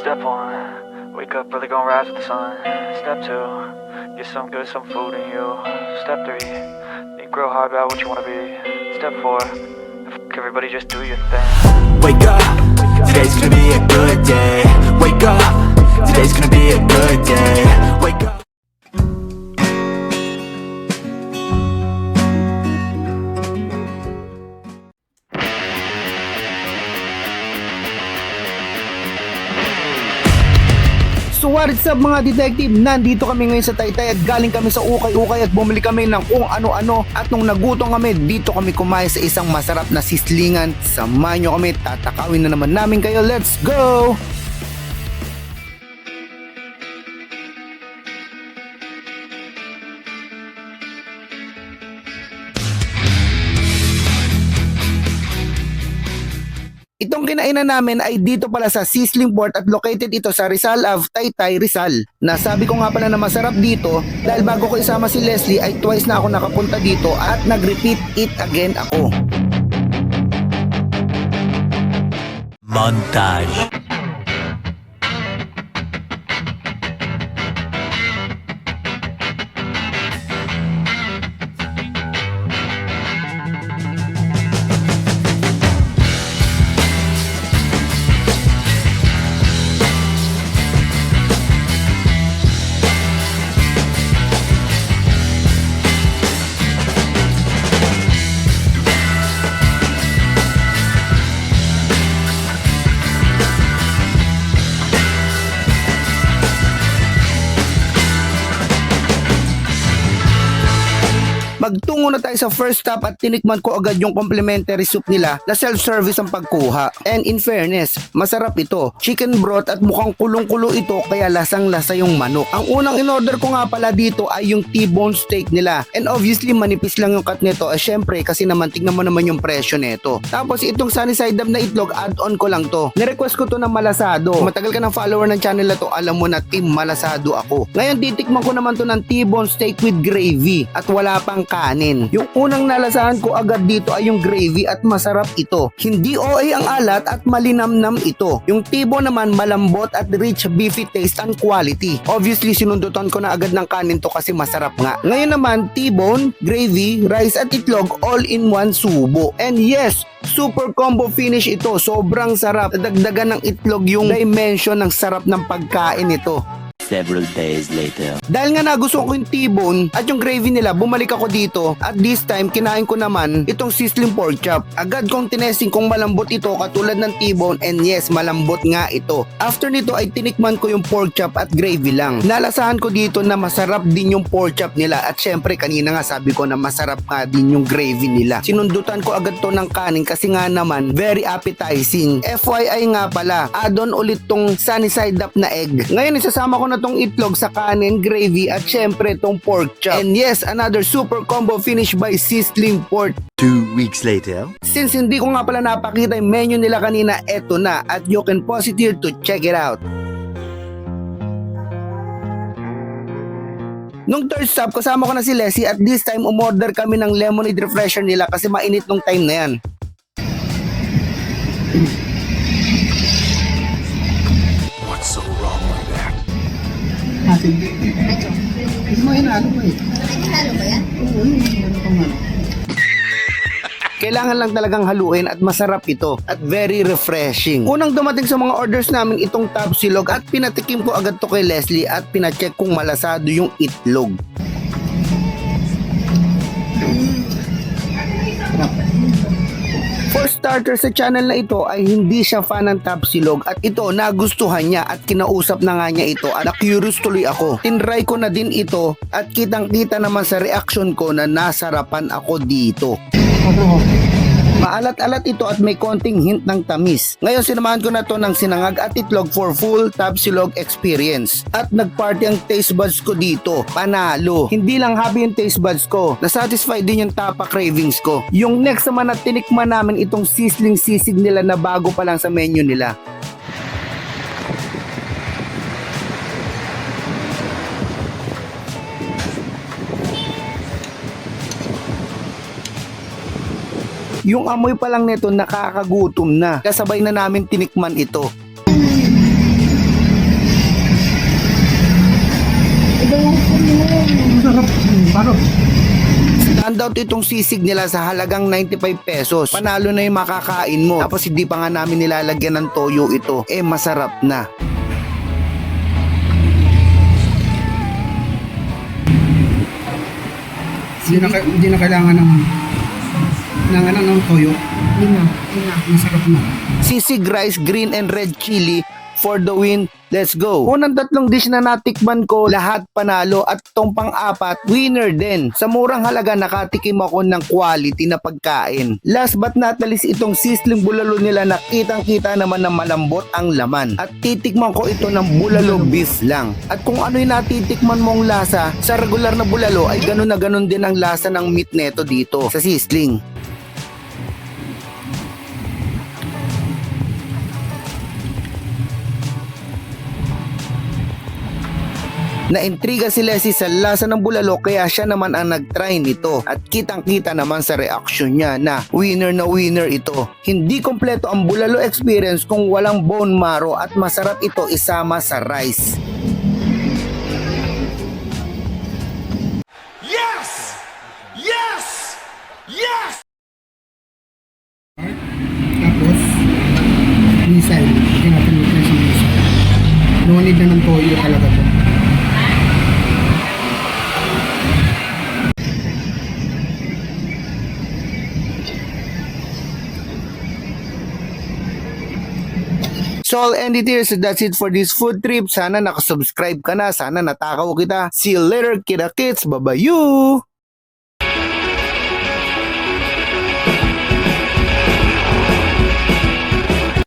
Step one, wake up early, gonna rise with the sun. Step two, get some good, some food in you. Step three, think real hard about what you wanna be. Step four, fuck everybody, just do your thing. Wake up, today's gonna be a good day. Wake up, today's gonna be a good day. Wake up. So what's up mga detective, nandito kami ngayon sa Taytay at galing kami sa ukay-ukay at bumili kami ng kung ano-ano at nung nagutom kami, dito kami kumain sa isang masarap na sislingan. Samahan nyo kami, tatakawin na naman namin kayo, let's go! Itong kinainan namin ay dito pala sa Sizzling Port at located ito sa Rizal Ave, Taytay, Rizal. Nasabi ko nga pala na masarap dito dahil bago ko isama si Leslie ay twice na ako nakapunta dito at nag-repeat it again ako. Montage. Magtungo na tayo sa first stop at tinikman ko agad yung complimentary soup nila na self-service ang pagkuha. And in fairness, masarap ito. Chicken broth at mukhang kulong-kulo ito kaya lasang-lasa yung manok. Ang unang in-order ko nga pala dito ay yung T-bone steak nila. And obviously manipis lang yung cut nito. Syempre kasi naman tingnan mo naman yung presyo nito. Tapos itong sunny side up na itlog, add-on ko lang to. Nirequest ko to ng malasado. Matagal ka ng follower ng channel na to, alam mo na team malasado ako. Ngayon titikman ko naman to ng T-bone steak with gravy at wala pang kanin. Yung unang nalasahan ko agad dito ay yung gravy at masarap ito. Hindi OA ang alat at malinamnam ito. Yung T-bone naman malambot at rich beefy taste and quality. Obviously sinundutan ko na agad ng kanin to kasi masarap nga. Ngayon naman T-bone, gravy, rice at itlog all in one subo. And yes, super combo finish ito. Sobrang sarap. Dagdagan ng itlog yung dimension ng sarap ng pagkain ito. Several days later. Dahil nga nagustuhan ko yung T-bone at yung gravy nila, bumalik ako dito at this time kinain ko naman itong sizzling pork chop. Agad kong tinesting kung malambot ito katulad ng T-bone and yes, malambot nga ito. After nito ay tinikman ko yung pork chop at gravy lang. Nalasahan ko dito na masarap din yung pork chop nila at syempre kanina nga sabi ko na masarap nga din yung gravy nila. Sinundutan ko agad to ng kanin kasi nga naman very appetizing. FYI nga pala, add-on ulit tong sunny side up na egg. Ngayon isasama ko na tong itlog sa kanin, gravy at syempre tong pork chop. And yes, another super combo finish by Sizzling Port. 2 weeks later. Since hindi ko nga pala napakita yung menu nila kanina, eto na at you can pause it here to check it out. Nung third stop, kasama ko na si Leslie at this time umorder kami ng lemonade refresher nila kasi mainit nung time na yan. What's so wrong with that? Hindi mo hinalo mo eh. Halo ba yan? Kailangan lang talagang haluin at masarap ito at very refreshing. Unang dumating sa mga orders namin itong tapsilog at pinatikim ko agad to kay Leslie at pinacheck kung malasado yung itlog. For starter sa channel na ito ay hindi siya fan ng tapsilog at ito nagustuhan niya at kinausap na nga niya ito at na-curious tuloy ako. Tinry ko na din ito at kitang-kita naman sa reaction ko na nasarapan ako dito. Maalat-alat ito at may konting hint ng tamis. Ngayon sinamahan ko na to ng sinangag at itlog for full tapsilog experience. At nagparty ang taste buds ko dito. Panalo. Hindi lang happy yung taste buds ko. Nasatisfied din yung tapa cravings ko. Yung next naman na tinikman namin itong sizzling sisig nila na bago pa lang sa menu nila. Yung amoy pa lang nito nakakagutom na. Kasabay na namin tinikman ito. Baro. Standout itong sisig nila sa halagang 95 pesos. Panalo na yung makakain mo. Tapos hindi pa nga namin nilalagyan ng toyo ito. Masarap na. Hindi na kailangan ng toyo. Hindi na. Masarap na. Sisig rice, green and red chili for the win. Let's go. Unang tatlong dish na natikman ko, lahat panalo at tong pang-apat, winner din. Sa murang halaga nakatikim ako ng quality na pagkain. Last but not least, itong sisling bulalo nila na kitang-kita naman na malambot ang laman. At titikman ko ito ng bulalo beef lang. At kung ano yung natitikman mong lasa, sa regular na bulalo ay ganun na ganun din ang lasa ng meat neto dito sa sisling. Naintriga si Leslie sa lasa ng bulalo kaya siya naman ang nag-try nito at kitang-kita naman sa reaction niya na winner ito. Hindi kompleto ang bulalo experience kung walang bone marrow at masarap ito isama sa rice. Yes! Yes! Yes! Tapos, missile. Lagyan natin yung presyo ng missile. No need na ng toyo talaga to. So I'll end it here. So that's it for this food trip. Sana nakasubscribe ka na. Sana natakaw kita. See you later, kita kits. Bye-bye you!